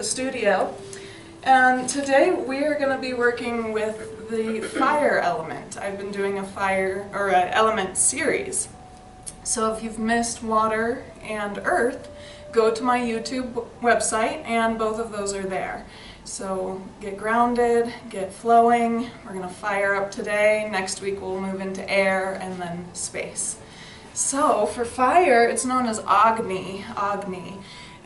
Studio, and today we are going to be working with the fire element. I've been doing a fire or an element series. So if you've missed water and earth, go to my YouTube website and both of those are there. So get grounded, get flowing. We're going to fire up today. Next week we'll move into air and then space. So for fire, it's known as Agni,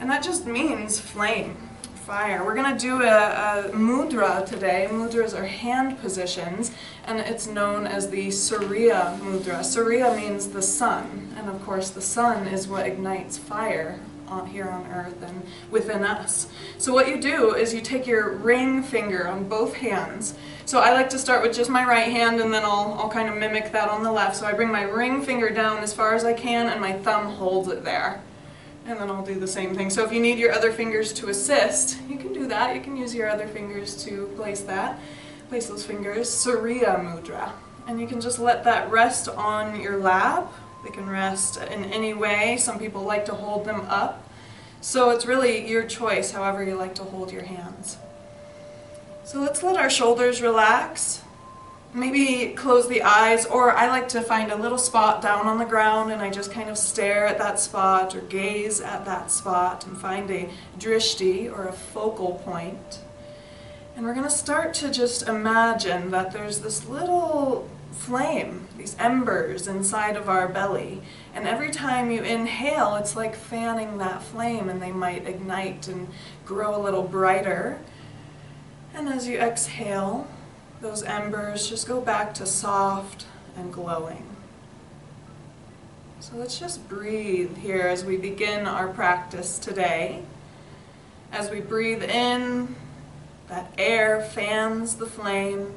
and that just means flame. Fire. We're going to do a mudra today. Mudras are hand positions, and it's known as the Surya Mudra. Surya means the sun, and of course the sun is what ignites fire here on earth and within us. So what you do is you take your ring finger on both hands. So I like to start with just my right hand, and then I'll kind of mimic that on the left. So I bring my ring finger down as far as I can, and my thumb holds it there. And then I'll do the same thing. So if you need your other fingers to assist, you can do that. You can use your other fingers to place those fingers. Surya Mudra. And you can just let that rest on your lap. They can rest in any way. Some people like to hold them up. So it's really your choice, however you like to hold your hands. So let's let our shoulders relax. Maybe close the eyes, or I like to find a little spot down on the ground and I just kind of stare at that spot or gaze at that spot and find a drishti or a focal point. And we're going to start to just imagine that there's this little flame, these embers inside of our belly. And every time you inhale, it's like fanning that flame, and they might ignite and grow a little brighter. And as you exhale, those embers just go back to soft and glowing. So let's just breathe here as we begin our practice today. As we breathe in, that air fans the flame.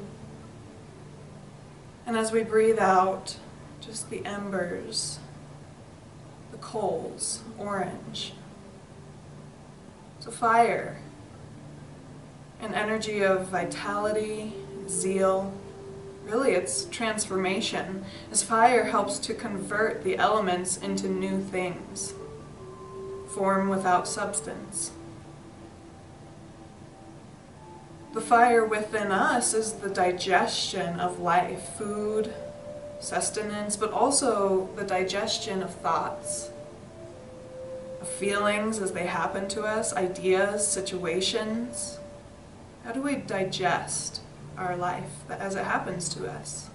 And as we breathe out, just the embers, the coals, orange. So fire, an energy of vitality, zeal. Really, it's transformation, as fire helps to convert the elements into new things, form without substance. The fire within us is the digestion of life, food, sustenance, but also the digestion of thoughts, of feelings as they happen to us, ideas, situations. How do we digest our life as it happens to us?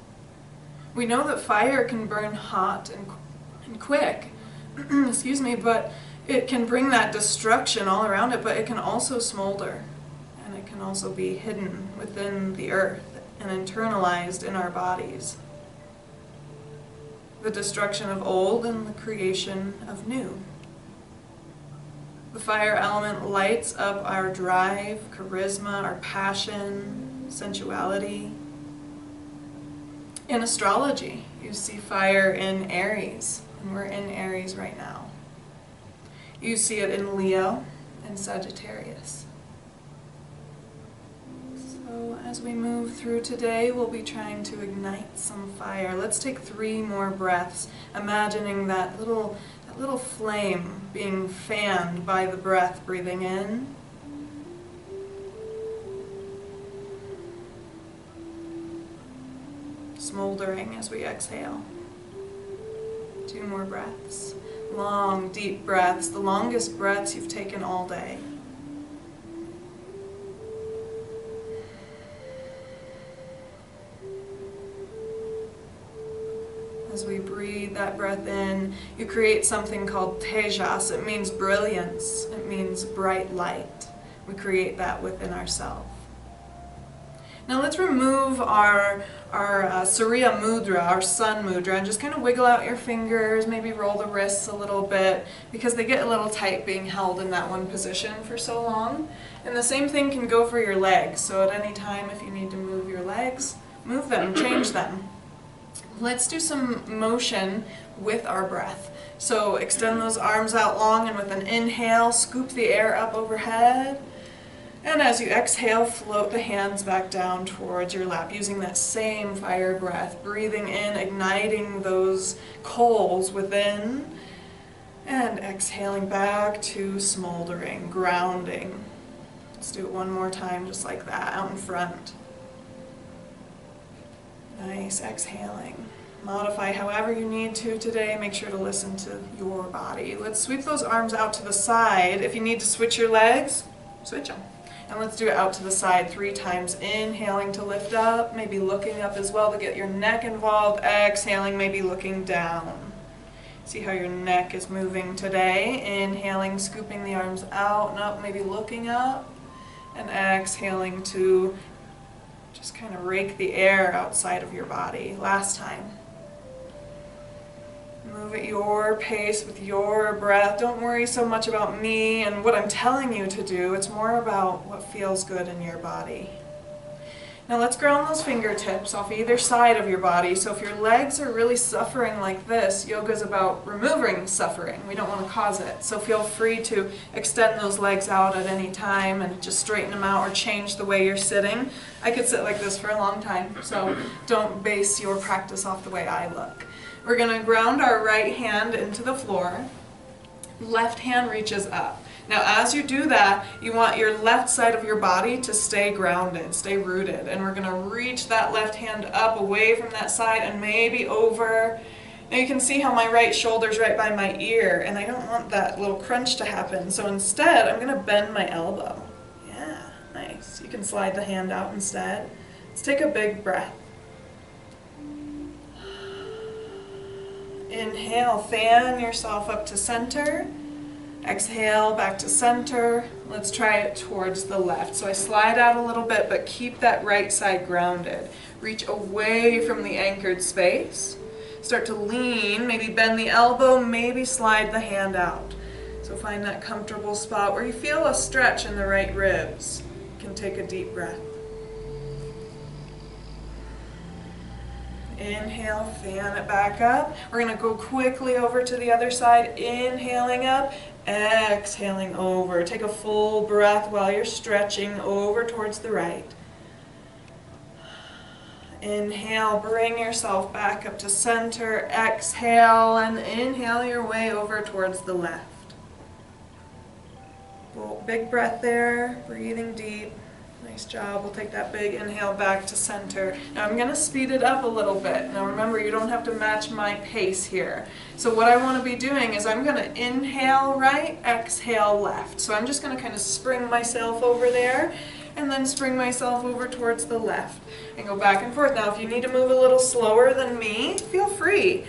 We know that fire can burn hot and quick, excuse me, but it can bring that destruction all around it, but it can also smolder, and it can also be hidden within the earth and internalized in our bodies. The destruction of old and the creation of new. The fire element lights up our drive, charisma, our passion, sensuality. In astrology, you see fire in Aries, and we're in Aries right now. You see it in Leo and Sagittarius. So as we move through today, we'll be trying to ignite some fire. Let's take 3 more breaths, imagining that little flame being fanned by the breath, breathing in. Smoldering as we exhale. 2 more breaths. Long, deep breaths, the longest breaths you've taken all day. As we breathe that breath in, you create something called tejas. It means brilliance. It means bright light. We create that within ourselves. Now let's remove our Surya Mudra, our sun mudra, and just kind of wiggle out your fingers, maybe roll the wrists a little bit, because they get a little tight being held in that one position for so long. And the same thing can go for your legs. So at any time, if you need to move your legs, move them, change them. Let's do some motion with our breath. So extend those arms out long, and with an inhale, scoop the air up overhead. And as you exhale, float the hands back down towards your lap, using that same fire breath, breathing in, igniting those coals within, and exhaling back to smoldering, grounding. Let's do it one more time, just like that, out in front. Nice, exhaling. Modify however you need to today. Make sure to listen to your body. Let's sweep those arms out to the side. If you need to switch your legs, switch them. And let's do it out to the side 3 times. Inhaling to lift up, maybe looking up as well to get your neck involved. Exhaling, maybe looking down. See how your neck is moving today. Inhaling, scooping the arms out and up, maybe looking up. And exhaling to just kind of rake the air outside of your body. Last time. Move at your pace with your breath. Don't worry so much about me and what I'm telling you to do. It's more about what feels good in your body. Now let's ground those fingertips off either side of your body. So if your legs are really suffering like this, yoga is about removing suffering. We don't want to cause it. So feel free to extend those legs out at any time and just straighten them out or change the way you're sitting. I could sit like this for a long time, so don't base your practice off the way I look. We're going to ground our right hand into the floor. Left hand reaches up. Now as you do that, you want your left side of your body to stay grounded, stay rooted. And we're going to reach that left hand up away from that side and maybe over. Now you can see how my right shoulder's right by my ear, and I don't want that little crunch to happen. So instead, I'm going to bend my elbow. Yeah, nice. You can slide the hand out instead. Let's take a big breath. Inhale, fan yourself up to center. Exhale, back to center. Let's try it towards the left. So I slide out a little bit, but keep that right side grounded. Reach away from the anchored space. Start to lean, maybe bend the elbow, maybe slide the hand out. So find that comfortable spot where you feel a stretch in the right ribs. You can take a deep breath. Inhale, fan it back up. We're going to go quickly over to the other side. Inhaling up, exhaling over. Take a full breath while you're stretching over towards the right. Inhale, bring yourself back up to center. Exhale, and inhale your way over towards the left. Big breath there, breathing deep. Nice job. We'll take that big inhale back to center. Now I'm going to speed it up a little bit. Now remember, you don't have to match my pace here. So what I want to be doing is I'm going to inhale right, exhale left. So I'm just going to kind of spring myself over there and then spring myself over towards the left and go back and forth. Now if you need to move a little slower than me, feel free.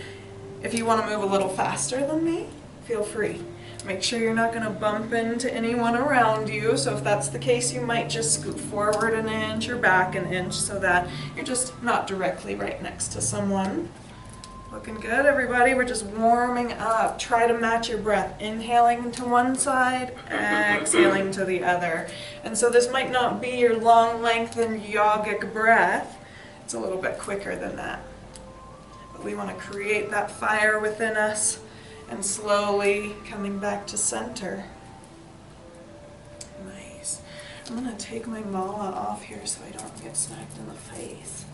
If you want to move a little faster than me, feel free. Make sure you're not going to bump into anyone around you. So if that's the case, you might just scoot forward an inch or back an inch so that you're just not directly right next to someone. Looking good, everybody. We're just warming up. Try to match your breath. Inhaling to one side, exhaling to the other. And so this might not be your long, lengthened yogic breath. It's a little bit quicker than that. But we want to create that fire within us. And slowly coming back to center. Nice. I'm going to take my mala off here so I don't get smacked in the face.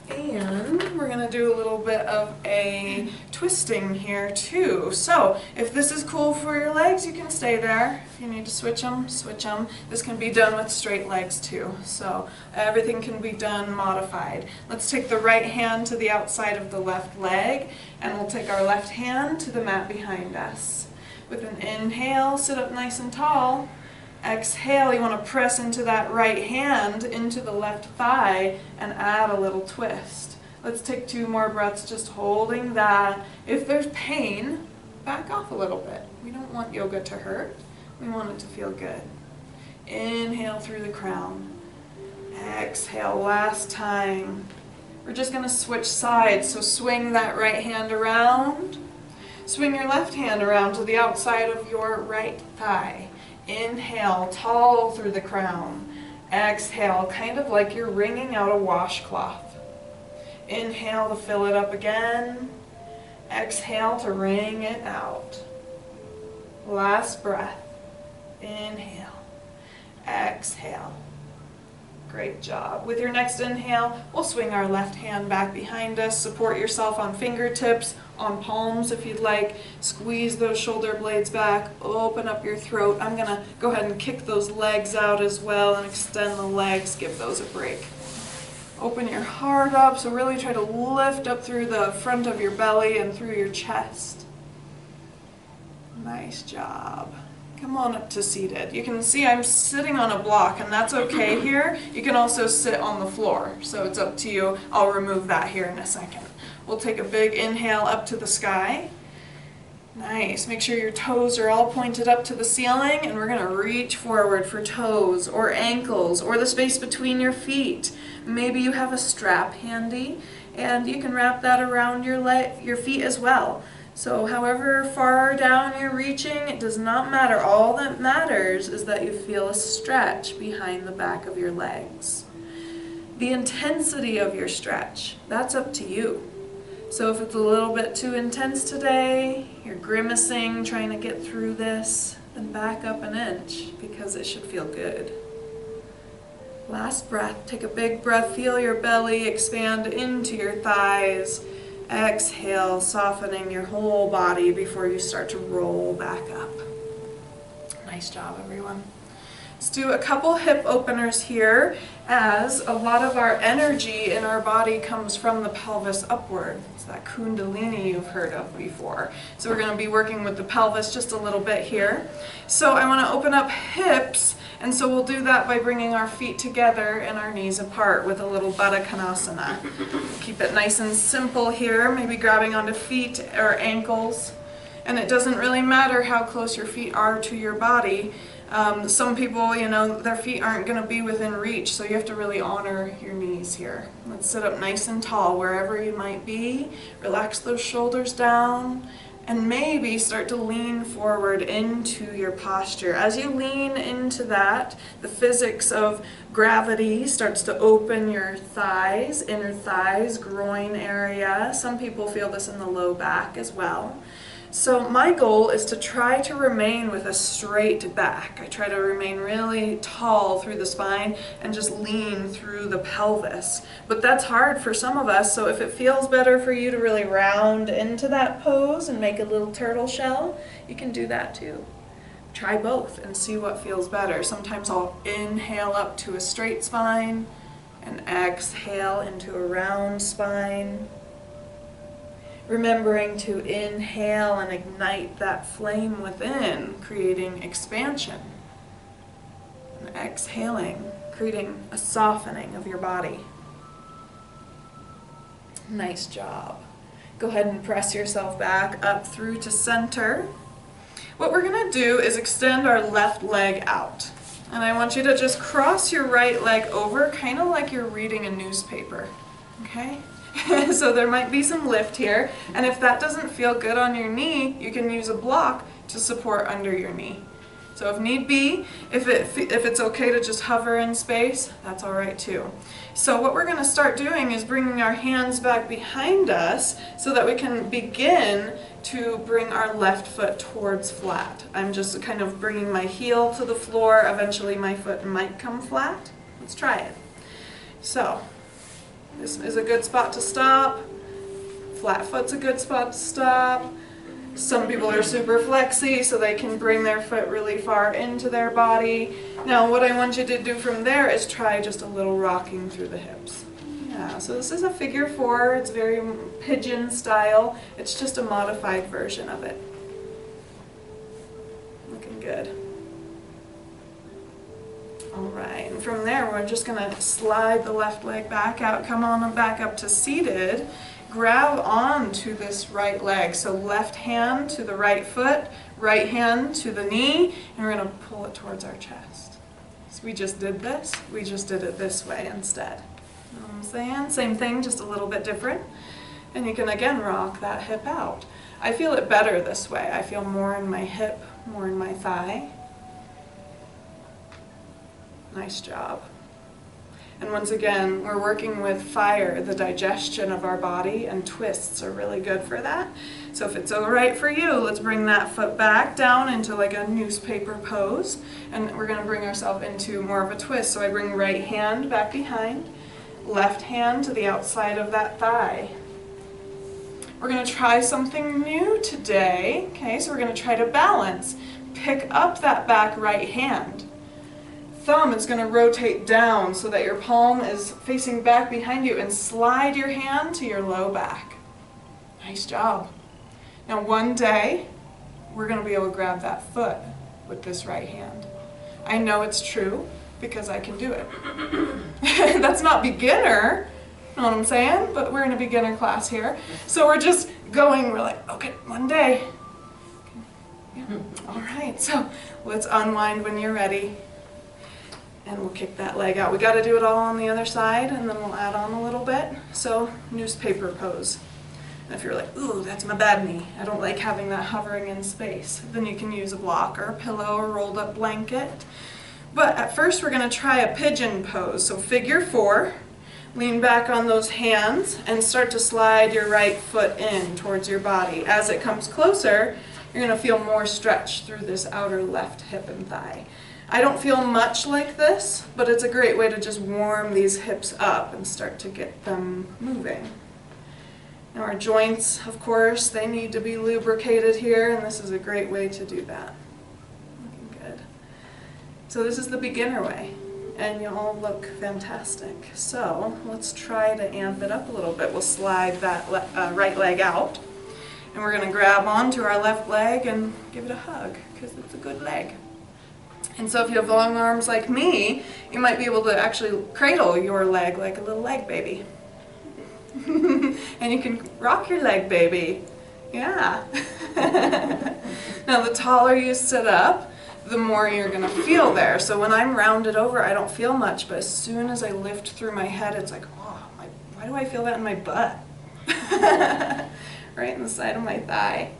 And we're going to do a little bit of a twisting here too. So if this is cool for your legs, you can stay there. If you need to switch them, switch them. This can be done with straight legs too. So everything can be done modified. Let's take the right hand to the outside of the left leg, and we'll take our left hand to the mat behind us. With an inhale, sit up nice and tall. Exhale, you want to press into that right hand, into the left thigh, and add a little twist. Let's take 2 more breaths just holding that. If there's pain, back off a little bit. We don't want yoga to hurt. We want it to feel good. Inhale through the crown. Exhale, last time. We're just going to switch sides, so swing that right hand around. Swing your left hand around to the outside of your right thigh. Inhale, tall through the crown. Exhale, kind of like you're wringing out a washcloth. Inhale to fill it up again. Exhale to wring it out. Last breath. Inhale. Exhale. Great job. With your next inhale, we'll swing our left hand back behind us. Support yourself on fingertips on palms if you'd like. Squeeze those shoulder blades back, open up your throat. I'm gonna go ahead and kick those legs out as well and extend the legs, give those a break. Open your heart up, so really try to lift up through the front of your belly and through your chest. Nice job. Come on up to seated. You can see I'm sitting on a block, and that's okay here. You can also sit on the floor, so it's up to you. I'll remove that here in a second. We'll take a big inhale up to the sky. Nice. Make sure your toes are all pointed up to the ceiling, and we're going to reach forward for toes or ankles or the space between your feet. Maybe you have a strap handy, and you can wrap that around your feet as well. So however far down you're reaching, it does not matter. All that matters is that you feel a stretch behind the back of your legs. The intensity of your stretch, that's up to you. So if it's a little bit too intense today, you're grimacing, trying to get through this, then back up an inch because it should feel good. Last breath, take a big breath, feel your belly expand into your thighs. Exhale, softening your whole body before you start to roll back up. Nice job, everyone. Let's do a couple hip openers here, as a lot of our energy in our body comes from the pelvis upward. It's that kundalini you've heard of before. So we're going to be working with the pelvis just a little bit here. So I want to open up hips, and so we'll do that by bringing our feet together and our knees apart with a little Baddha Konasana. Keep it nice and simple here, maybe grabbing onto feet or ankles. And it doesn't really matter how close your feet are to your body. Some people, their feet aren't going to be within reach, so you have to really honor your knees here. Let's sit up nice and tall wherever you might be. Relax those shoulders down, and maybe start to lean forward into your posture. As you lean into that, the physics of gravity starts to open your thighs, inner thighs, groin area. Some people feel this in the low back as well. So my goal is to try to remain with a straight back. I try to remain really tall through the spine and just lean through the pelvis. But that's hard for some of us, so if it feels better for you to really round into that pose and make a little turtle shell, you can do that too. Try both and see what feels better. Sometimes I'll inhale up to a straight spine and exhale into a round spine. Remembering to inhale and ignite that flame within, creating expansion. And exhaling, creating a softening of your body. Nice job. Go ahead and press yourself back up through to center. What we're going to do is extend our left leg out. And I want you to just cross your right leg over, kind of like you're reading a newspaper. Okay? So there might be some lift here, and if that doesn't feel good on your knee, you can use a block to support under your knee. So if need be, if it's okay to just hover in space, that's all right too. So what we're going to start doing is bringing our hands back behind us so that we can begin to bring our left foot towards flat. I'm just kind of bringing my heel to the floor. Eventually my foot might come flat. Let's try it. So this is a good spot to stop. Flat foot's a good spot to stop. Some people are super flexy, so they can bring their foot really far into their body. Now what I want you to do from there is try just a little rocking through the hips. Yeah, so this is a figure 4. It's very pigeon style. It's just a modified version of it. Looking good. Alright, and from there we're just going to slide the left leg back out, come on back up to seated, grab onto this right leg, so left hand to the right foot, right hand to the knee, and we're going to pull it towards our chest. So we just did this, we just did it this way instead. You know what I'm saying? Same thing, just a little bit different. And you can again rock that hip out. I feel it better this way. I feel more in my hip, more in my thigh. Nice job. And once again, we're working with fire, the digestion of our body, and twists are really good for that. So if it's all right for you, let's bring that foot back down into like a newspaper pose, and we're going to bring ourselves into more of a twist. So I bring right hand back behind, left hand to the outside of that thigh. We're going to try something new today. Okay, so we're going to try to balance. Pick up that back right hand. Thumb is going to rotate down so that your palm is facing back behind you, and slide your hand to your low back. Nice job. Now one day, we're going to be able to grab that foot with this right hand. I know it's true because I can do it. That's not beginner, you know what I'm saying? But we're in a beginner class here. So we're just going, we're like, okay, one day. Yeah. All right, so let's unwind when you're ready. And we'll kick that leg out. We got to do it all on the other side, and then we'll add on a little bit. So, newspaper pose. And if you're like, ooh, that's my bad knee, I don't like having that hovering in space, then you can use a block or a pillow or rolled up blanket. But at first we're going to try a pigeon pose. So figure 4, lean back on those hands, and start to slide your right foot in towards your body. As it comes closer, you're going to feel more stretch through this outer left hip and thigh. I don't feel much like this, but it's a great way to just warm these hips up and start to get them moving. Now our joints, of course, they need to be lubricated here, and this is a great way to do that. Looking good. So this is the beginner way, and you all look fantastic. So let's try to amp it up a little bit. We'll slide that right leg out, and we're going to grab onto our left leg and give it a hug, because it's a good leg. And so if you have long arms like me, you might be able to actually cradle your leg like a little leg baby. And you can rock your leg baby. Yeah. Now the taller you sit up, the more you're going to feel there. So when I'm rounded over, I don't feel much, but as soon as I lift through my head, it's like, oh, why do I feel that in my butt? Right in the side of my thigh.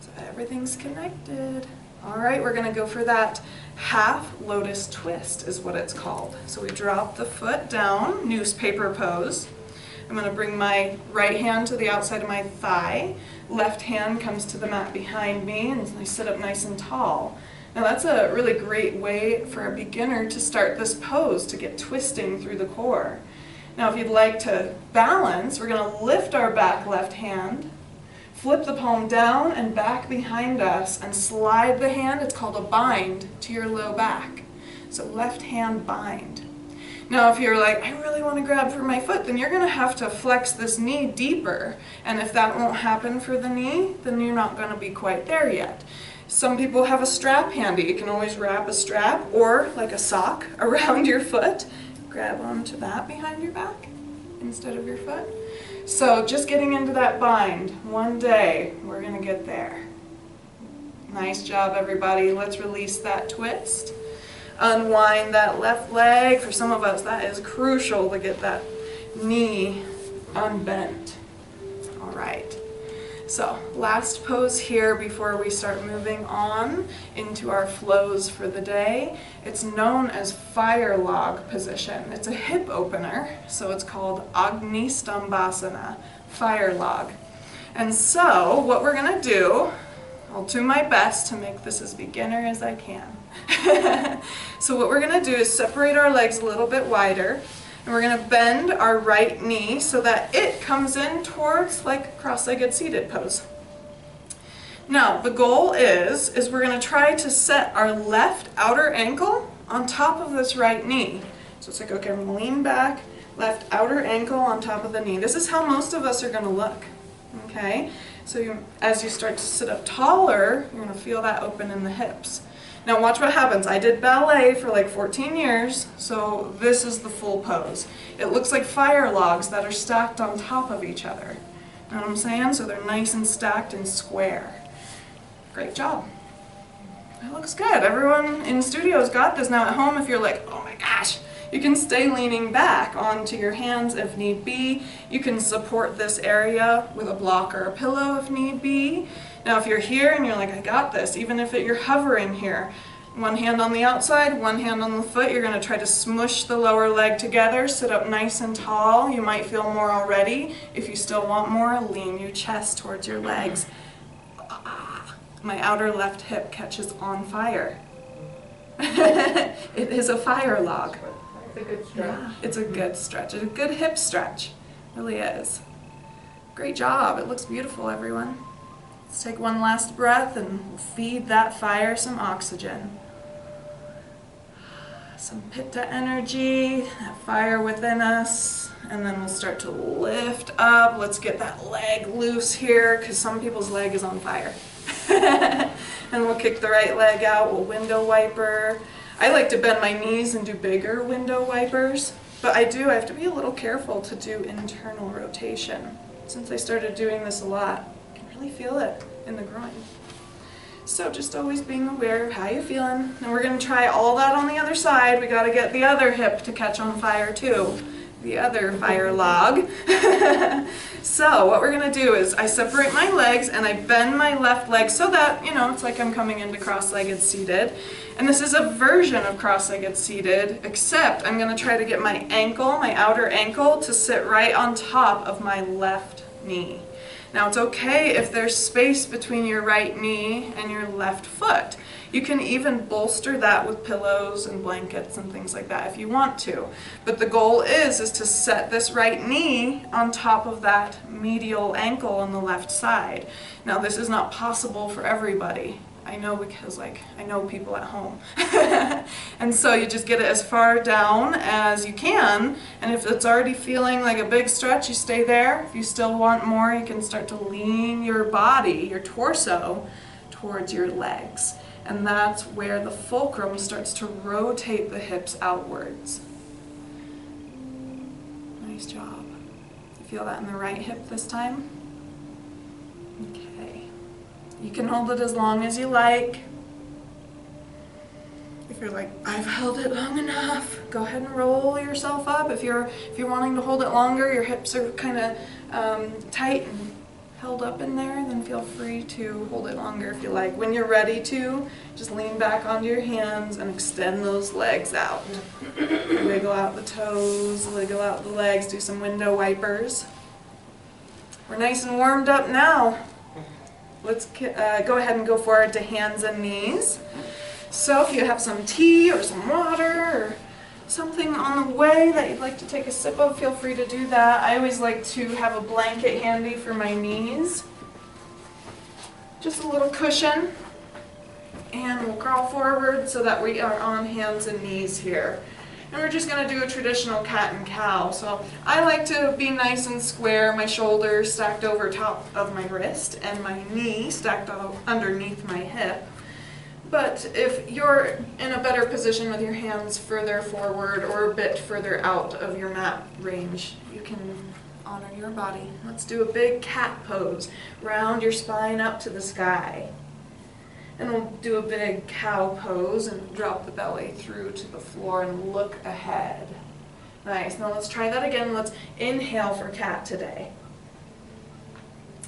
So everything's connected. All right, we're going to go for that half lotus twist is what it's called. So we drop the foot down, newspaper pose. I'm going to bring my right hand to the outside of my thigh. Left hand comes to the mat behind me, and I sit up nice and tall. Now that's a really great way for a beginner to start this pose, to get twisting through the core. Now if you'd like to balance, we're going to lift our back left hand, flip the palm down and back behind us, and slide the hand, it's called a bind, to your low back. So left hand bind. Now if you're like, I really want to grab for my foot, then you're going to have to flex this knee deeper. And if that won't happen for the knee, then you're not going to be quite there yet. Some people have a strap handy. You can always wrap a strap or like a sock around your foot. Grab onto that behind your back instead of your foot. So just getting into that bind. One day, we're going to get there. Nice job, everybody. Let's release that twist. Unwind that left leg. For some of us, that is crucial to get that knee unbent. All right. So last pose here before we start moving on into our flows for the day. It's known as fire log position. It's a hip opener, so it's called Agni Stambhasana, fire log. And so what we're going to do, I'll do my best to make this as beginner as I can. So what we're going to do is separate our legs a little bit wider, and we're going to bend our right knee so that it comes in towards like cross-legged seated pose. Now the goal is we're going to try to set our left outer ankle on top of this right knee. So it's like, okay, I'm going to lean back, left outer ankle on top of the knee. This is how most of us are going to look. Okay? So as you start to sit up taller, you're going to feel that open in the hips. Now watch what happens. I did ballet for like 14 years, so this is the full pose. It looks like fire logs that are stacked on top of each other. You know what I'm saying? So they're nice and stacked and square. Great job. That looks good. Everyone in studio's got this. Now at home, if you're like, oh my gosh, you can stay leaning back onto your hands if need be. You can support this area with a block or a pillow if need be. Now if you're here and you're like, I got this, even if you're hovering here, one hand on the outside, one hand on the foot, you're going to try to smush the lower leg together, sit up nice and tall. You might feel more already. If you still want more, lean your chest towards your legs. My outer left hip catches on fire. It is a fire log. It's a good stretch. Yeah, it's a good stretch. It's a good hip stretch. It really is. Great job. It looks beautiful, everyone. Let's take one last breath and feed that fire some oxygen. Some pitta energy, that fire within us, and then we'll start to lift up. Let's get that leg loose here, because some people's leg is on fire. And we'll kick the right leg out, we'll window wiper. I like to bend my knees and do bigger window wipers, but I have to be a little careful to do internal rotation. Since I started doing this a lot, I can really feel it in the groin. So just always being aware of how you're feeling. And we're going to try all that on the other side. We got to get the other hip to catch on fire too. The other fire log. So what we're going to do is I separate my legs and I bend my left leg so that, it's like I'm coming into cross-legged seated. And this is a version of cross-legged seated, except I'm going to try to get my ankle, my outer ankle, to sit right on top of my left knee. Now it's okay if there's space between your right knee and your left foot. You can even bolster that with pillows and blankets and things like that if you want to. But the goal is to set this right knee on top of that medial ankle on the left side. Now this is not possible for everybody. I know because I know people at home. And so you just get it as far down as you can, and if it's already feeling like a big stretch, you stay there. If you still want more, you can start to lean your body, your torso, towards your legs. And that's where the fulcrum starts to rotate the hips outwards. Nice job. You feel that in the right hip this time? Okay. You can hold it as long as you like. If you're like, I've held it long enough, go ahead and roll yourself up. If you're wanting to hold it longer, your hips are kind of tight and held up in there, then feel free to hold it longer if you like. When you're ready to, just lean back onto your hands and extend those legs out. Wiggle out the toes, wiggle out the legs, do some window wipers. We're nice and warmed up now. Let's go ahead and go forward to hands and knees. So if you have some tea or some water or something on the way that you'd like to take a sip of, feel free to do that. I always like to have a blanket handy for my knees. Just a little cushion. And we'll crawl forward so that we are on hands and knees here. And we're just going to do a traditional cat and cow. So I like to be nice and square, my shoulders stacked over top of my wrist and my knee stacked underneath my hip. But if you're in a better position with your hands further forward or a bit further out of your mat range, you can honor your body. Let's do a big cat pose. Round your spine up to the sky. And we'll do a big cow pose and drop the belly through to the floor and look ahead. Nice. Now let's try that again. Let's inhale for cat today.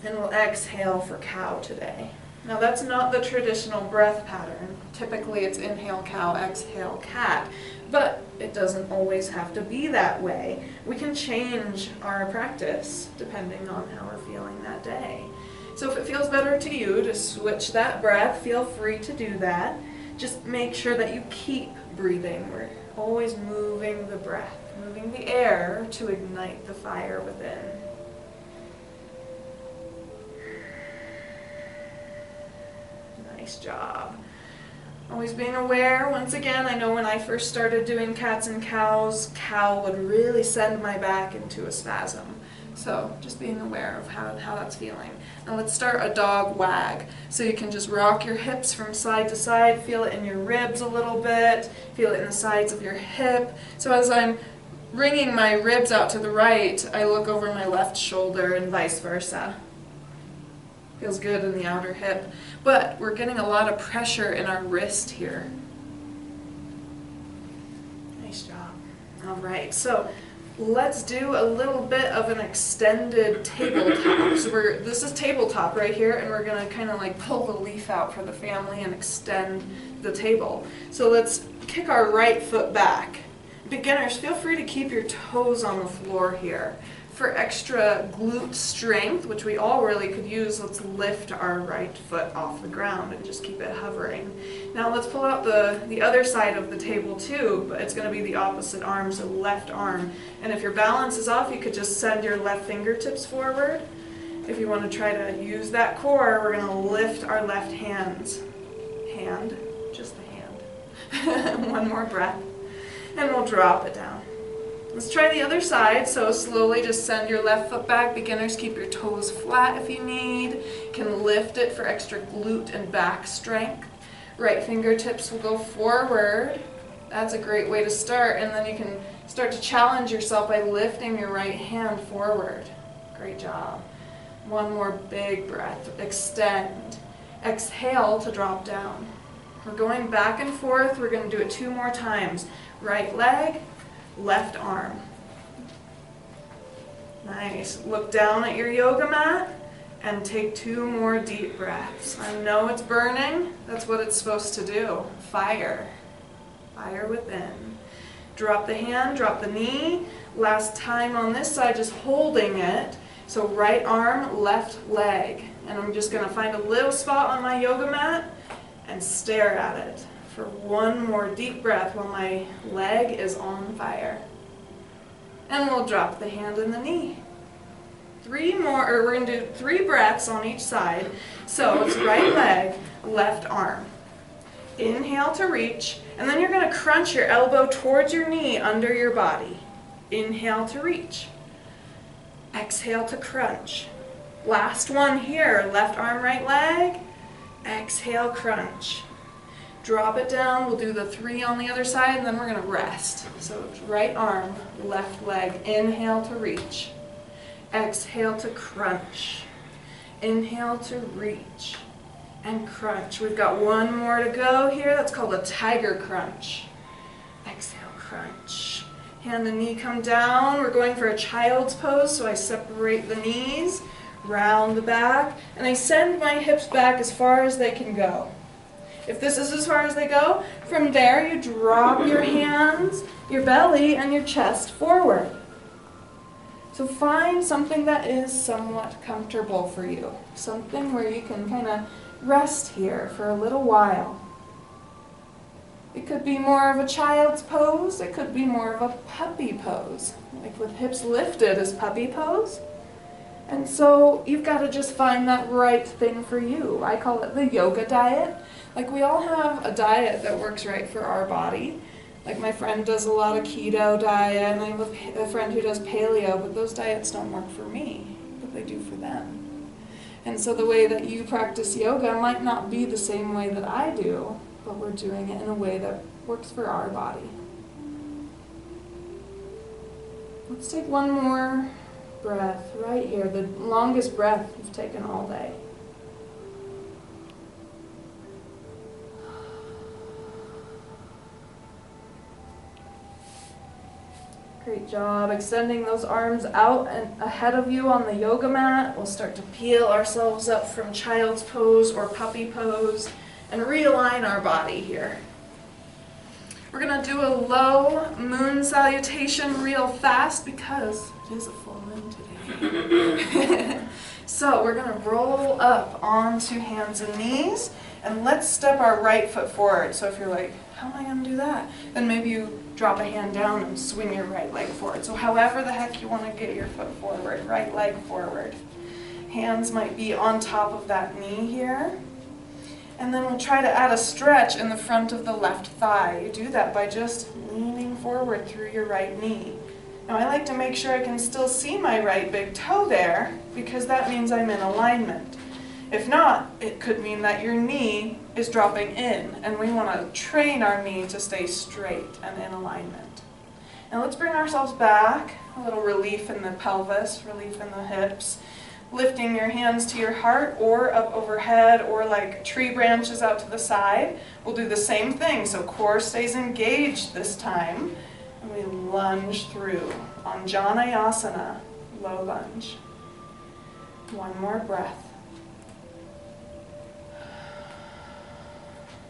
And we'll exhale for cow today. Now that's not the traditional breath pattern. Typically it's inhale cow, exhale cat. But it doesn't always have to be that way. We can change our practice depending on how we're feeling that day. So if it feels better to you to switch that breath, feel free to do that. Just make sure that you keep breathing. We're always moving the breath, moving the air to ignite the fire within. Nice job. Always being aware. Once again, I know when I first started doing cats and cows, cow would really send my back into a spasm. So just being aware of how that's feeling. Now let's start a dog wag. So you can just rock your hips from side to side, feel it in your ribs a little bit, feel it in the sides of your hip. So as I'm bringing my ribs out to the right, I look over my left shoulder and vice versa. Feels good in the outer hip. But we're getting a lot of pressure in our wrist here. Nice job. All right, so let's do a little bit of an extended tabletop. So this is tabletop right here, and we're going to kind of like pull the leaf out for the family and extend the table. So let's kick our right foot back. Beginners, feel free to keep your toes on the floor here. For extra glute strength, which we all really could use, let's lift our right foot off the ground and just keep it hovering. Now let's pull out the other side of the table too, but it's going to be the opposite arm, so left arm. And if your balance is off, you could just send your left fingertips forward. If you want to try to use that core, we're going to lift our left hands. Just the hand. One more breath. And we'll drop it down. Let's try the other side. So slowly just send your left foot back. Beginners, keep your toes flat if you need. You can lift it for extra glute and back strength. Right fingertips will go forward. That's a great way to start. And then you can start to challenge yourself by lifting your right hand forward. Great job. One more big breath. Extend. Exhale to drop down. We're going back and forth. We're going to do it 2 more times. Right leg, left arm. Nice. Look down at your yoga mat and take 2 more deep breaths. I know it's burning. That's what it's supposed to do. Fire. Fire within. Drop the hand, drop the knee. Last time on this side, just holding it. So right arm, left leg. And I'm just going to find a little spot on my yoga mat and stare at it for 1 more deep breath while my leg is on fire. And we'll drop the hand and the knee. 3 more, or we're going to do 3 breaths on each side. So it's right leg, left arm. Inhale to reach, and then you're going to crunch your elbow towards your knee under your body. Inhale to reach. Exhale to crunch. Last one here, left arm, right leg. Exhale, crunch. Drop it down. We'll do the 3 on the other side, and then we're going to rest. So it's right arm, left leg. Inhale to reach. Exhale to crunch. Inhale to reach. And crunch. We've got 1 more to go here. That's called a tiger crunch. Exhale, crunch. Hand and knee come down. We're going for a child's pose, so I separate the knees, round the back, and I send my hips back as far as they can go. If this is as far as they go, from there you drop your hands, your belly, and your chest forward. So find something that is somewhat comfortable for you. Something where you can kind of rest here for a little while. It could be more of a child's pose. It could be more of a puppy pose, like with hips lifted as puppy pose. And so you've got to just find that right thing for you. I call it the yoga diet. Like we all have a diet that works right for our body. Like my friend does a lot of keto diet, and I have a friend who does paleo, but those diets don't work for me, but they do for them. And so the way that you practice yoga might not be the same way that I do, but we're doing it in a way that works for our body. Let's take 1 more breath right here, the longest breath you've taken all day. Great job. Extending those arms out and ahead of you on the yoga mat. We'll start to peel ourselves up from child's pose or puppy pose and realign our body here. We're going to do a low moon salutation real fast because it is a full moon today. So we're going to roll up onto hands and knees, and let's step our right foot forward. So if you're like, how am I going to do that? Then maybe you drop a hand down and swing your right leg forward. So however the heck you want to get your foot forward, right leg forward. Hands might be on top of that knee here. And then we'll try to add a stretch in the front of the left thigh. You do that by just leaning forward through your right knee. Now I like to make sure I can still see my right big toe there, because that means I'm in alignment. If not, it could mean that your knee is dropping in, and we want to train our knee to stay straight and in alignment. Now let's bring ourselves back, a little relief in the pelvis, relief in the hips. Lifting your hands to your heart or up overhead or like tree branches out to the side. We'll do the same thing. So core stays engaged this time. And we lunge through on Janayasana, low lunge. 1 more breath.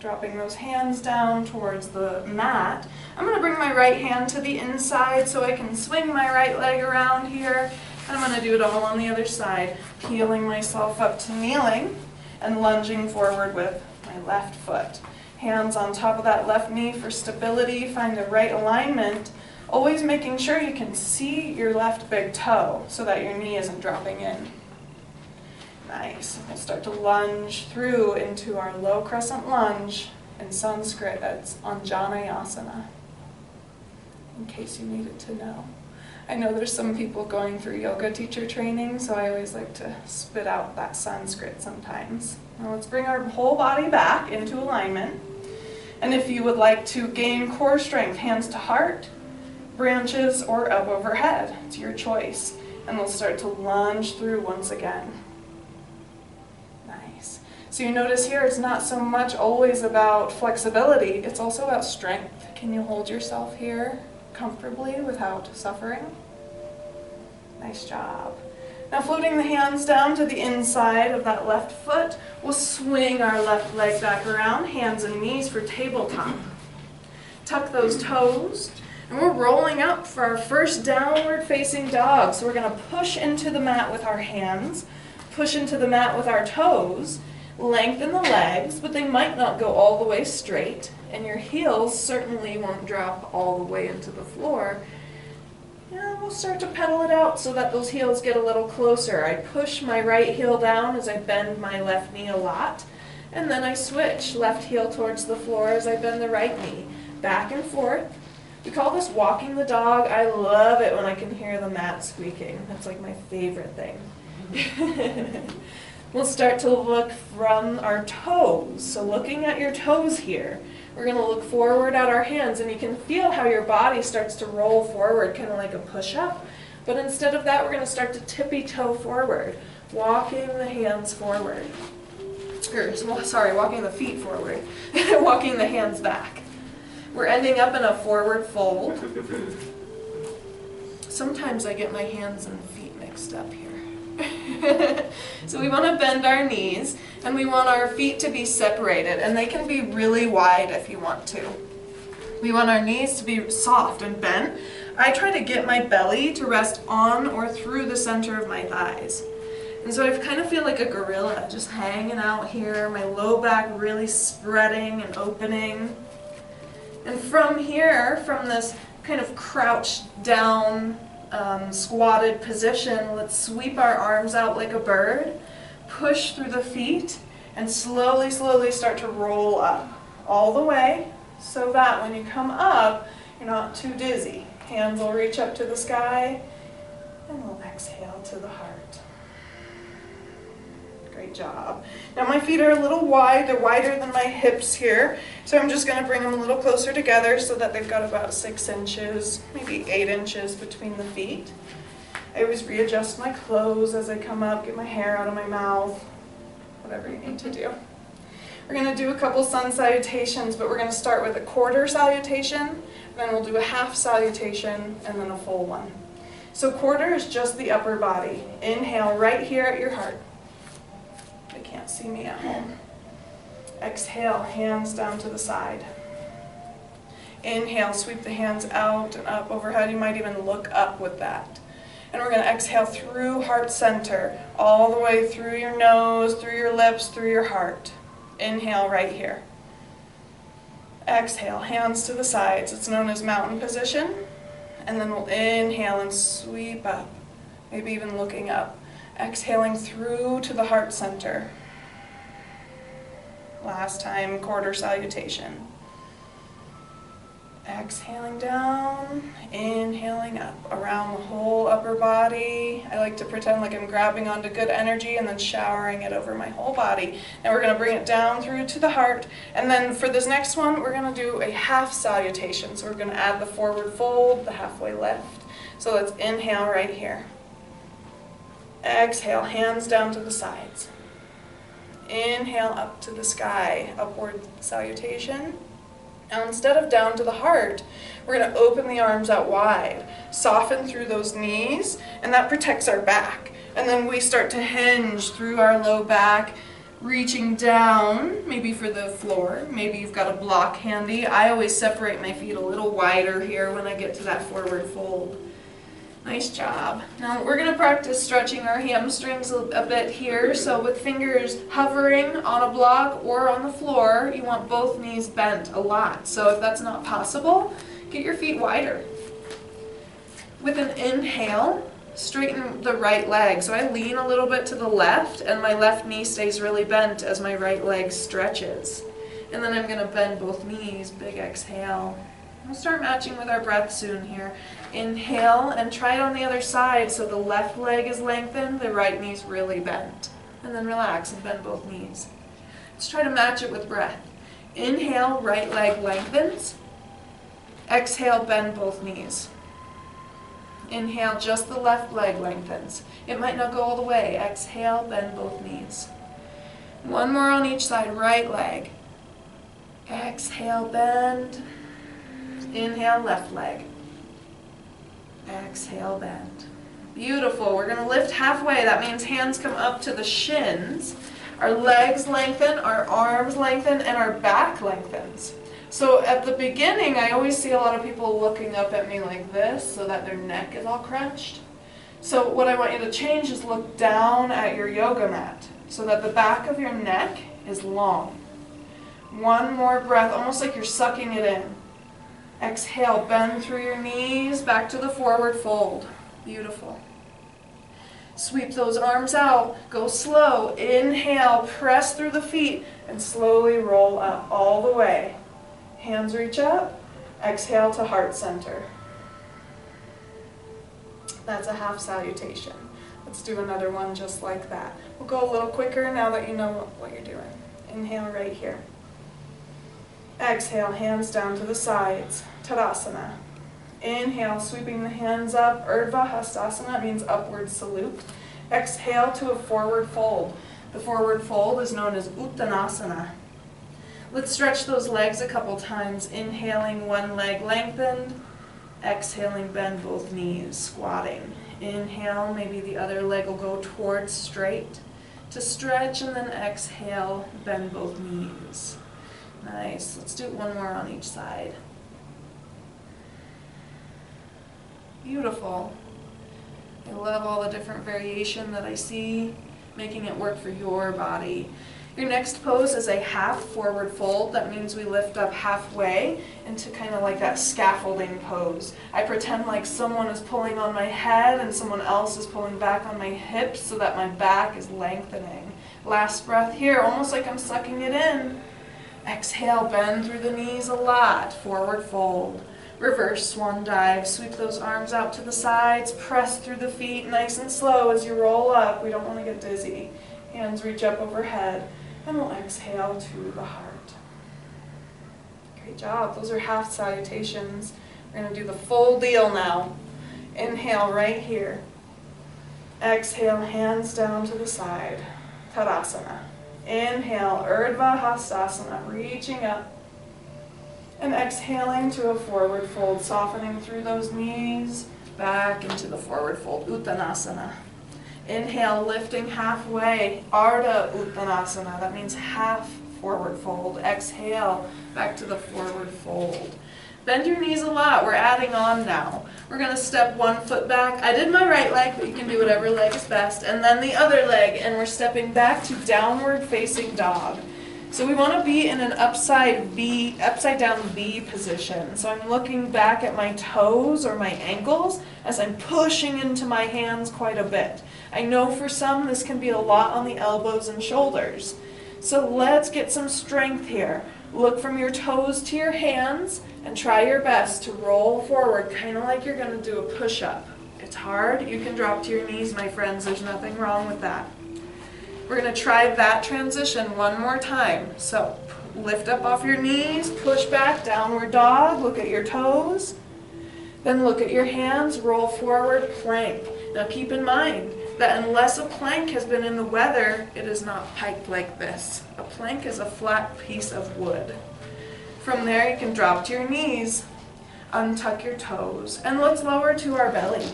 Dropping those hands down towards the mat. I'm going to bring my right hand to the inside so I can swing my right leg around here. I'm going to do it all on the other side, peeling myself up to kneeling and lunging forward with my left foot. Hands on top of that left knee for stability, find the right alignment, always making sure you can see your left big toe so that your knee isn't dropping in. Nice. We'll start to lunge through into our low crescent lunge. In Sanskrit, it's Anjaneyasana, in case you needed to know. I know there's some people going through yoga teacher training, so I always like to spit out that Sanskrit sometimes. Now let's bring our whole body back into alignment. And if you would like to gain core strength, hands to heart, branches, or up overhead, it's your choice. And we'll start to lunge through once again. Nice. So you notice here it's not so much always about flexibility, it's also about strength. Can you hold yourself here comfortably without suffering? Nice job. Now floating the hands down to the inside of that left foot, we'll swing our left leg back around, hands and knees for tabletop. Tuck those toes, and we're rolling up for our first downward facing dog. So we're going to push into the mat with our hands, push into the mat with our toes, lengthen the legs, but they might not go all the way straight, and your heels certainly won't drop all the way into the floor. Yeah, we'll start to pedal it out so that those heels get a little closer. I push my right heel down as I bend my left knee a lot, and then I switch left heel towards the floor as I bend the right knee. Back and forth. We call this walking the dog. I love it when I can hear the mat squeaking. That's like my favorite thing. We'll start to look from our toes. So looking at your toes here, we're going to look forward at our hands, and you can feel how your body starts to roll forward, kind of like a push-up. But instead of that, we're going to start to tippy-toe forward, walking the hands forward. Walking the feet forward, walking the hands back. We're ending up in a forward fold. Sometimes I get my hands and feet mixed up here. So we want to bend our knees, and we want our feet to be separated, and they can be really wide if you want to. We want our knees to be soft and bent. I try to get my belly to rest on or through the center of my thighs. And so I kind of feel like a gorilla, just hanging out here, my low back really spreading and opening. And from here, from this kind of crouched down, squatted position, let's sweep our arms out like a bird, push through the feet, and slowly, slowly start to roll up all the way so that when you come up, you're not too dizzy. Hands will reach up to the sky, and we'll exhale to the heart. Great job. Now my feet are a little wide, they're wider than my hips here, so I'm just going to bring them a little closer together so that they've got about 6 inches, maybe 8 inches between the feet. I always readjust my clothes as I come up, get my hair out of my mouth, whatever you need to do. We're going to do a couple sun salutations, but we're going to start with a quarter salutation, then we'll do a half salutation, and then a full one. So quarter is just the upper body. Inhale right here at your heart. They can't see me at home. Exhale, hands down to the side. Inhale, sweep the hands out and up overhead. You might even look up with that. And we're going to exhale through heart center, all the way through your nose, through your lips, through your heart. Inhale right here. Exhale, hands to the sides. It's known as mountain position. And then we'll inhale and sweep up, maybe even looking up. Exhaling through to the heart center. Last time, quarter salutation. Exhaling down, inhaling up, around the whole upper body. I like to pretend like I'm grabbing onto good energy and then showering it over my whole body. Now we're going to bring it down through to the heart, and then for this next one, we're going to do a half salutation. So we're going to add the forward fold, the halfway lift. So let's inhale right here. Exhale, hands down to the sides. Inhale up to the sky, upward salutation. Now instead of down to the heart, we're going to open the arms out wide, soften through those knees, and that protects our back. And then we start to hinge through our low back, reaching down, maybe for the floor. Maybe you've got a block handy. I always separate my feet a little wider here when I get to that forward fold. Nice job. Now we're going to practice stretching our hamstrings a bit here. So with fingers hovering on a block or on the floor, you want both knees bent a lot. So if that's not possible, get your feet wider. With an inhale, straighten the right leg. So I lean a little bit to the left and my left knee stays really bent as my right leg stretches. And then I'm going to bend both knees, big exhale. We'll start matching with our breath soon here. Inhale and try it on the other side so the left leg is lengthened, the right knee's really bent. And then relax and bend both knees. Let's try to match it with breath. Inhale, right leg lengthens. Exhale, bend both knees. Inhale, just the left leg lengthens. It might not go all the way. Exhale, bend both knees. One more on each side, right leg. Exhale, bend. Inhale, left leg. Exhale, bend. Beautiful. We're going to lift halfway. That means hands come up to the shins. Our legs lengthen, our arms lengthen, and our back lengthens. So at the beginning, I always see a lot of people looking up at me like this so that their neck is all crunched. So what I want you to change is look down at your yoga mat so that the back of your neck is long. One more breath, almost like you're sucking it in. Exhale, bend through your knees, back to the forward fold. Beautiful. Sweep those arms out, go slow. Inhale, press through the feet, and slowly roll up all the way. Hands reach up, exhale to heart center. That's a half salutation. Let's do another one just like that. We'll go a little quicker now that you know what you're doing. Inhale right here. Exhale, hands down to the sides, Tadasana. Inhale, sweeping the hands up, Urdhva Hastasana means upward salute. Exhale to a forward fold. The forward fold is known as Uttanasana. Let's stretch those legs a couple times. Inhaling, one leg lengthened. Exhaling, bend both knees, squatting. Inhale, maybe the other leg will go towards straight to stretch, and then exhale, bend both knees. Nice. Let's do one more on each side. Beautiful. I love all the different variation that I see, making it work for your body. Your next pose is a half forward fold. That means we lift up halfway into kind of like that scaffolding pose. I pretend like someone is pulling on my head and someone else is pulling back on my hips so that my back is lengthening. Last breath here, almost like I'm sucking it in. Exhale, bend through the knees a lot. Forward fold. Reverse swan dive. Sweep those arms out to the sides. Press through the feet nice and slow as you roll up. We don't want to get dizzy. Hands reach up overhead. And we'll exhale to the heart. Great job. Those are half salutations. We're going to do the full deal now. Inhale right here. Exhale, hands down to the side. Tadasana. Inhale, Urdhva Hastasana, reaching up. And exhaling to a forward fold, softening through those knees, back into the forward fold, Uttanasana. Inhale, lifting halfway, Ardha Uttanasana, that means half forward fold. Exhale, back to the forward fold. Bend your knees a lot, we're adding on now. We're going to step one foot back. I did my right leg, but you can do whatever leg is best. And then the other leg, and we're stepping back to downward facing dog. So we want to be in an upside down V position. So I'm looking back at my toes or my ankles as I'm pushing into my hands quite a bit. I know for some this can be a lot on the elbows and shoulders. So let's get some strength here. Look from your toes to your hands and try your best to roll forward, kind of like you're going to do a push-up. It's hard. You can drop to your knees, my friends. There's nothing wrong with that. We're going to try that transition one more time. So lift up off your knees, push back, downward dog, look at your toes. Then look at your hands, roll forward, plank. Now keep in mind that unless a plank has been in the weather, it is not piped like this. A plank is a flat piece of wood. From there you can drop to your knees, untuck your toes, and let's lower to our belly.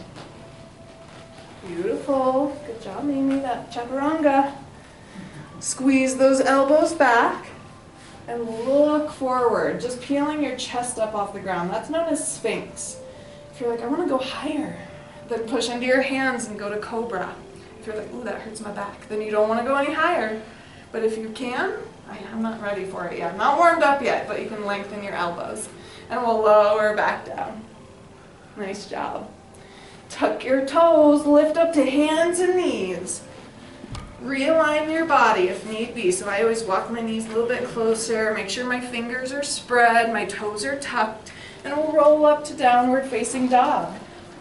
Beautiful. Good job, Mimi, that chaturanga. Squeeze those elbows back and look forward, just peeling your chest up off the ground. That's known as Sphinx. If you're like, I want to go higher, then push into your hands and go to Cobra. If you're like, ooh, that hurts my back, then you don't want to go any higher. But if you can, I'm not ready for it yet. I'm not warmed up yet, but you can lengthen your elbows. And we'll lower back down. Nice job. Tuck your toes, lift up to hands and knees. Realign your body if need be. So I always walk my knees a little bit closer, make sure my fingers are spread, my toes are tucked, and we'll roll up to downward facing dog.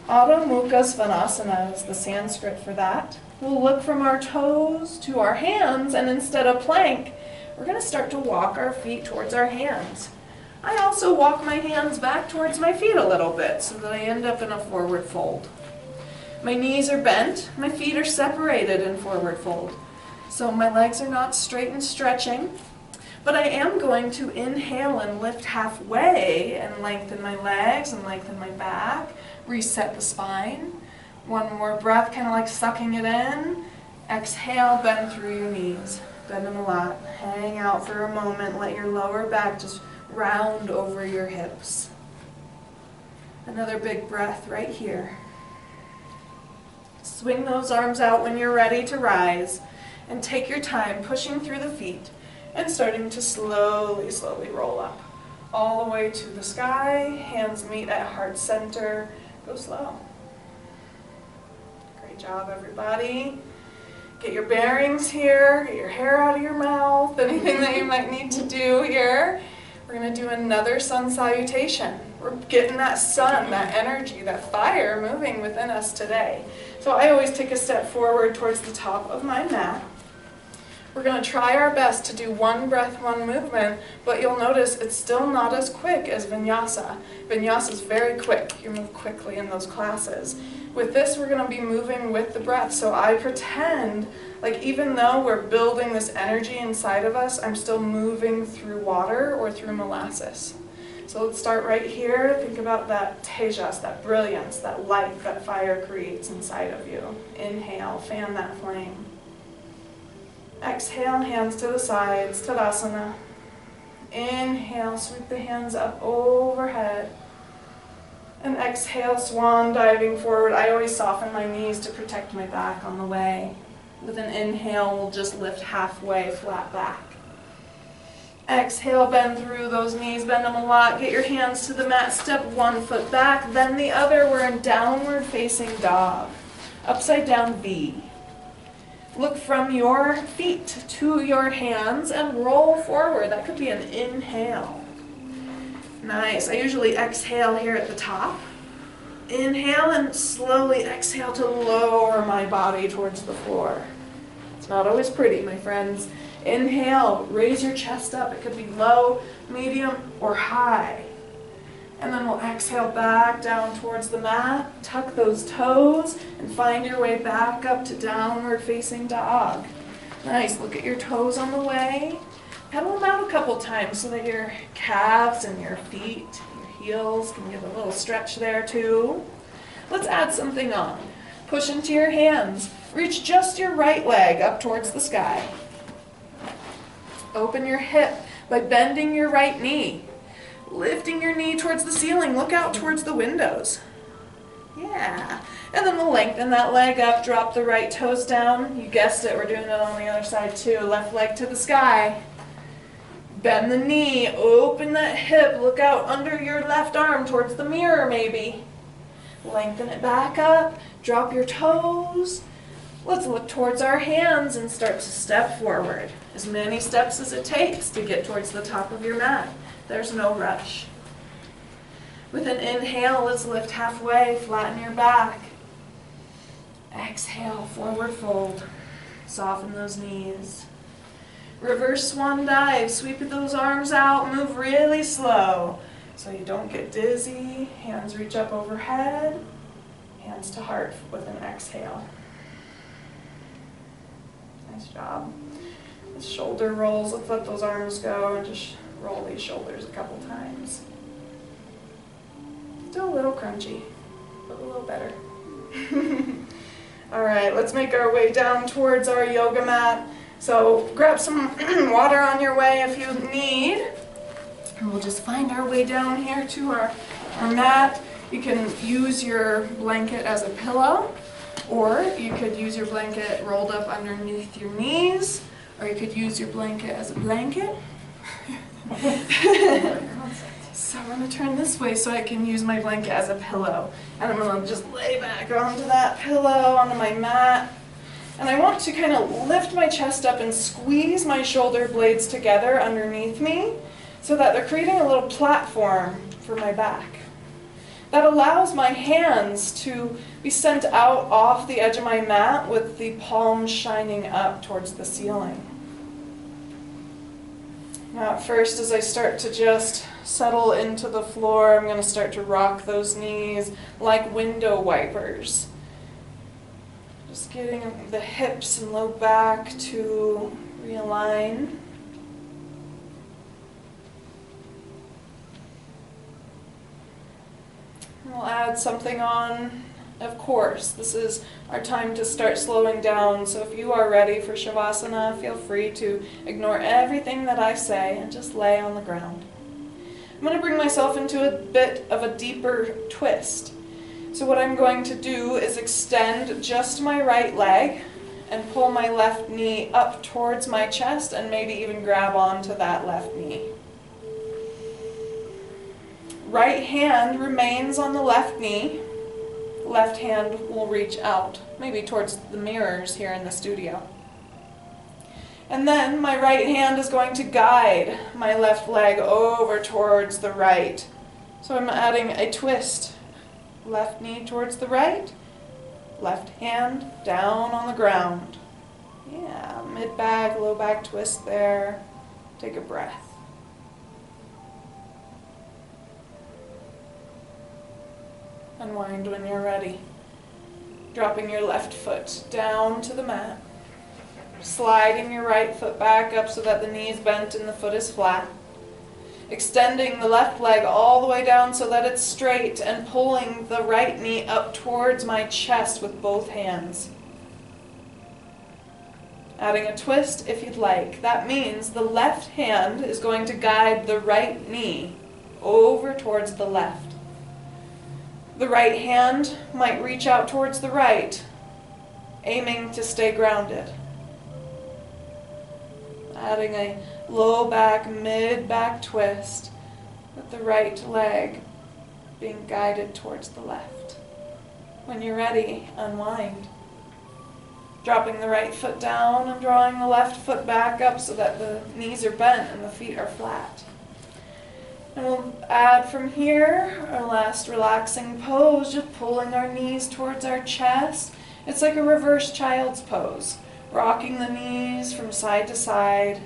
Adho Mukha Svanasana is the Sanskrit for that. We'll look from our toes to our hands, and instead of plank, we're going to start to walk our feet towards our hands. I also walk my hands back towards my feet a little bit so that I end up in a forward fold. My knees are bent, my feet are separated in forward fold. So my legs are not straight and stretching, but I am going to inhale and lift halfway and lengthen my legs and lengthen my back, reset the spine. One more breath, kind of like sucking it in. Exhale, bend through your knees. Bend them a lot. Hang out for a moment, let your lower back just round over your hips. Another big breath right here. Swing those arms out when you're ready to rise, and take your time pushing through the feet and starting to slowly, slowly roll up. All the way to the sky, hands meet at heart center. Go slow. Great job, everybody. Get your bearings here, get your hair out of your mouth, anything that you might need to do here. We're going to do another sun salutation. We're getting that sun, that energy, that fire moving within us today. So I always take a step forward towards the top of my mat. We're going to try our best to do one breath, one movement, but you'll notice it's still not as quick as vinyasa. Vinyasa is very quick. You move quickly in those classes. With this, we're going to be moving with the breath. So I pretend like even though we're building this energy inside of us, I'm still moving through water or through molasses. So let's start right here. Think about that tejas, that brilliance, that light that fire creates inside of you. Inhale, fan that flame. Exhale, hands to the sides, Tadasana. Inhale, sweep the hands up overhead. And exhale, swan diving forward. I always soften my knees to protect my back on the way. With an inhale, we'll just lift halfway, flat back. Exhale, bend through those knees, bend them a lot. Get your hands to the mat, step one foot back, then the other. We're in downward facing dog. Upside down V. Look from your feet to your hands and roll forward. That could be an inhale. Nice. I usually exhale here at the top. Inhale and slowly exhale to lower my body towards the floor. It's not always pretty, my friends. Inhale, raise your chest up. It could be low, medium, or high. And then we'll exhale back down towards the mat, tuck those toes, and find your way back up to downward facing dog. Nice, look at your toes on the way. Pedal them out a couple times so that your calves and your feet, your heels can get a little stretch there too. Let's add something on. Push into your hands. Reach just your right leg up towards the sky. Open your hip by bending your right knee. Lifting your knee towards the ceiling. Look out towards the windows. Yeah. And then we'll lengthen that leg up. Drop the right toes down. You guessed it. We're doing it on the other side too. Left leg to the sky. Bend the knee. Open that hip. Look out under your left arm towards the mirror maybe. Lengthen it back up. Drop your toes. Let's look towards our hands and start to step forward. As many steps as it takes to get towards the top of your mat. There's no rush. With an inhale, let's lift halfway, flatten your back. Exhale, forward fold. Soften those knees. Reverse swan dive, sweep those arms out, move really slow so you don't get dizzy. Hands reach up overhead, hands to heart with an exhale. Nice job. The shoulder rolls, let's let those arms go and just roll these shoulders a couple times. Still a little crunchy, but a little better. All right, let's make our way down towards our yoga mat. So grab some water on your way if you need. And we'll just find our way down here to our mat. You can use your blanket as a pillow, or you could use your blanket rolled up underneath your knees, or you could use your blanket as a blanket. So I'm going to turn this way so I can use my blanket as a pillow. And I'm going to just lay back onto that pillow, onto my mat. And I want to kind of lift my chest up and squeeze my shoulder blades together underneath me so that they're creating a little platform for my back. That allows my hands to be sent out off the edge of my mat with the palms shining up towards the ceiling. Now at first, as I start to just settle into the floor, I'm going to start to rock those knees like window wipers. Just getting the hips and low back to realign. We'll add something on, of course. This is our time to start slowing down, so if you are ready for Shavasana, feel free to ignore everything that I say and just lay on the ground. I'm going to bring myself into a bit of a deeper twist. So what I'm going to do is extend just my right leg and pull my left knee up towards my chest and maybe even grab onto that left knee. Right hand remains on the left knee. Left hand will reach out, maybe towards the mirrors here in the studio. And then my right hand is going to guide my left leg over towards the right. So I'm adding a twist. Left knee towards the right, left hand down on the ground. Yeah, mid-back, low back twist there. Take a breath. Unwind when you're ready. Dropping your left foot down to the mat. Sliding your right foot back up so that the knee is bent and the foot is flat. Extending the left leg all the way down so that it's straight and pulling the right knee up towards my chest with both hands. Adding a twist if you'd like. That means the left hand is going to guide the right knee over towards the left. The right hand might reach out towards the right, aiming to stay grounded. Adding a low back, mid back twist with the right leg being guided towards the left. When you're ready, unwind. Dropping the right foot down and drawing the left foot back up so that the knees are bent and the feet are flat. And we'll add from here our last relaxing pose, just pulling our knees towards our chest. It's like a reverse child's pose, rocking the knees from side to side,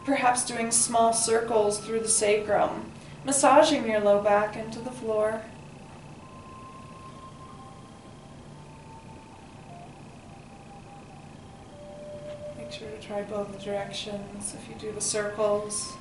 perhaps doing small circles through the sacrum, massaging your low back into the floor. Make sure to try both directions if you do the circles.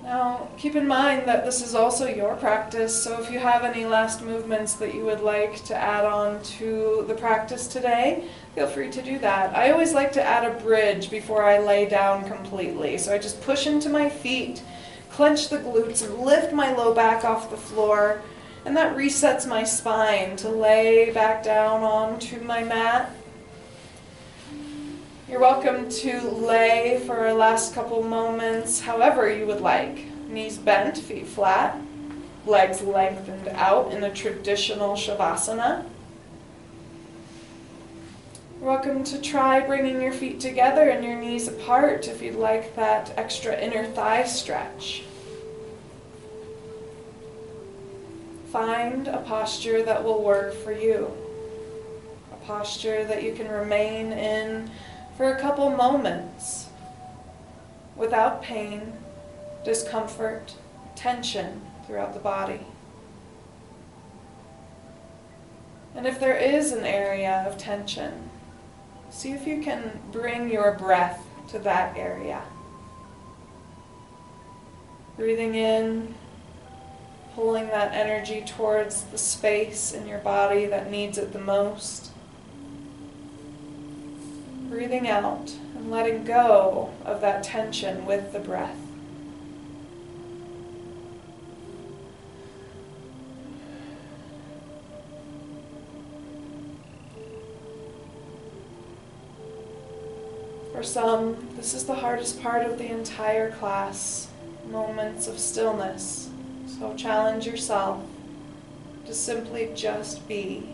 Now, keep in mind that this is also your practice, so if you have any last movements that you would like to add on to the practice today, feel free to do that. I always like to add a bridge before I lay down completely, so I just push into my feet, clench the glutes, and lift my low back off the floor, and that resets my spine to lay back down onto my mat. You're welcome to lay for our last couple moments however you would like. Knees bent, feet flat, legs lengthened out in a traditional Shavasana. You're welcome to try bringing your feet together and your knees apart if you'd like that extra inner thigh stretch. Find a posture that will work for you. A posture that you can remain in for a couple moments without pain, discomfort, tension throughout the body. And if there is an area of tension, see if you can bring your breath to that area. Breathing in, pulling that energy towards the space in your body that needs it the most. Breathing out and letting go of that tension with the breath. For some, this is the hardest part of the entire class, moments of stillness. So challenge yourself to simply just be.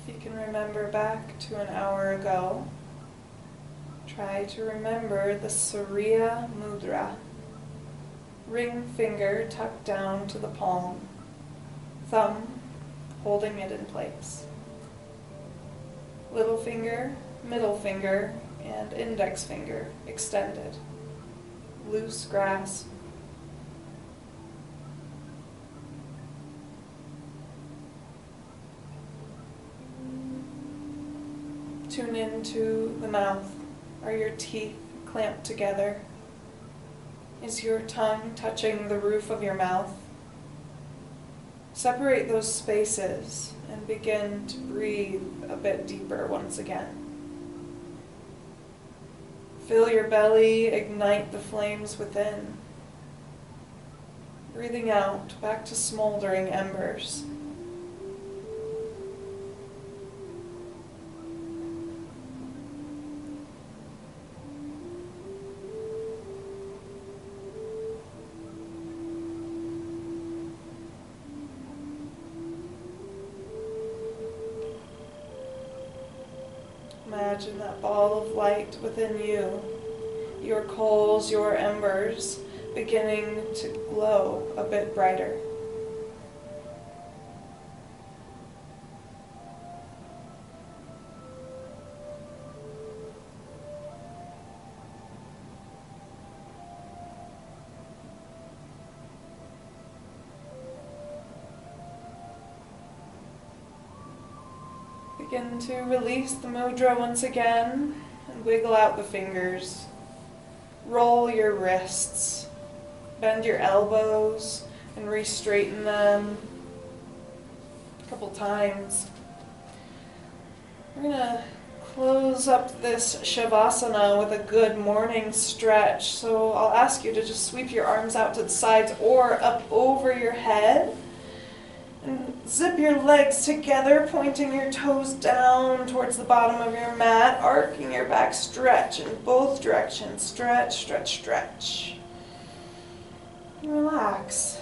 If you can remember back to an hour ago, try to remember the Surya Mudra. Ring finger tucked down to the palm, thumb holding it in place. Little finger, middle finger, and index finger extended. Loose grasp. Tune into the mouth. Are your teeth clamped together? Is your tongue touching the roof of your mouth? Separate those spaces and begin to breathe a bit deeper once again. Fill your belly, ignite the flames within. Breathing out, back to smoldering embers. Imagine that ball of light within you, your coals, your embers, beginning to glow a bit brighter. Begin to release the mudra once again and wiggle out the fingers. Roll your wrists. Bend your elbows and re-straighten them a couple times. We're going to close up this Shavasana with a good morning stretch. So I'll ask you to just sweep your arms out to the sides or up over your head. And zip your legs together, pointing your toes down towards the bottom of your mat, arcing your back, stretch in both directions. Stretch, stretch, stretch. And relax.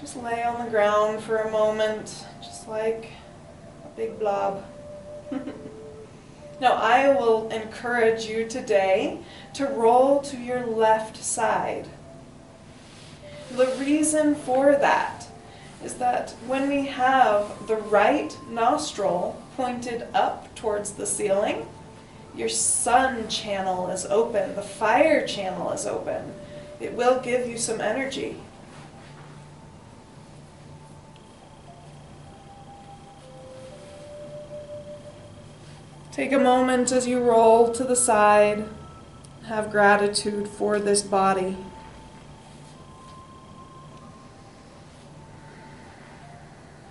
Just lay on the ground for a moment, just like a big blob. Now I will encourage you today to roll to your left side. The reason for that is that when we have the right nostril pointed up towards the ceiling, your sun channel is open, the fire channel is open. It will give you some energy. Take a moment as you roll to the side. have gratitude for this body.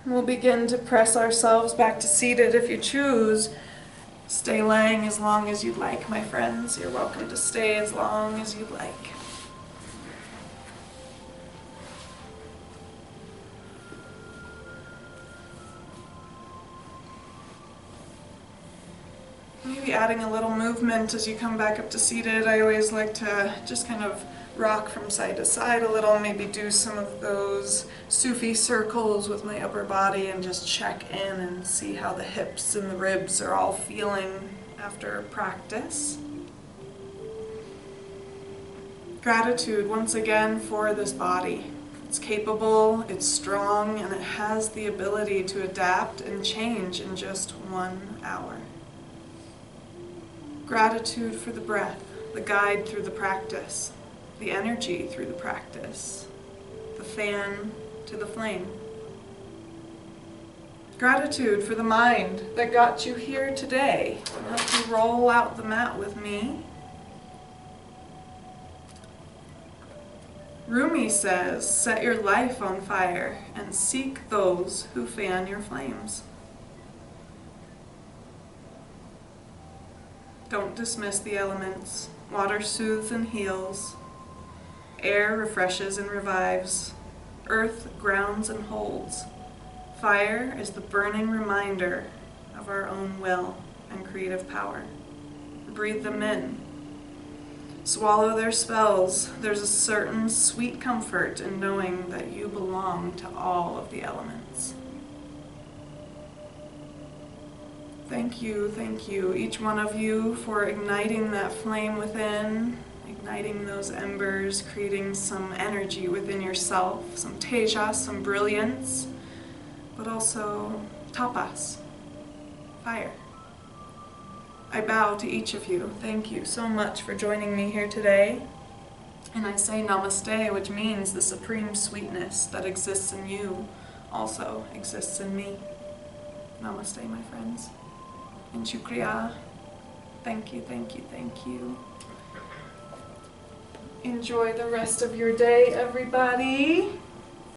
We'll begin to press ourselves back to seated. If you choose, stay laying as long as you'd like, my friends. You're welcome to stay as long as you'd like. Maybe adding a little movement as you come back up to seated. I always like to just kind of rock from side to side a little, maybe do some of those Sufi circles with my upper body and just check in and see how the hips and the ribs are all feeling after practice. Gratitude once again for this body. It's capable, it's strong, and it has the ability to adapt and change in just 1 hour. Gratitude for the breath, the guide through the practice, the energy through the practice, the fan to the flame. Gratitude for the mind that got you here today and helped you roll out the mat with me. Rumi says, set your life on fire and seek those who fan your flames. Don't dismiss the elements. Water soothes and heals. Air refreshes and revives. Earth grounds and holds. Fire is the burning reminder of our own will and creative power. Breathe them in. Swallow their spells. There's a certain sweet comfort in knowing that you belong to all of the elements. Thank you, each one of you, for igniting that flame within, igniting those embers, creating some energy within yourself, some tejas, some brilliance, but also tapas, fire. I bow to each of you. Thank you so much for joining me here today. And I say namaste, which means the supreme sweetness that exists in you also exists in me. Namaste, my friends. And shukriya. Thank you, thank you, thank you. Enjoy the rest of your day, everybody.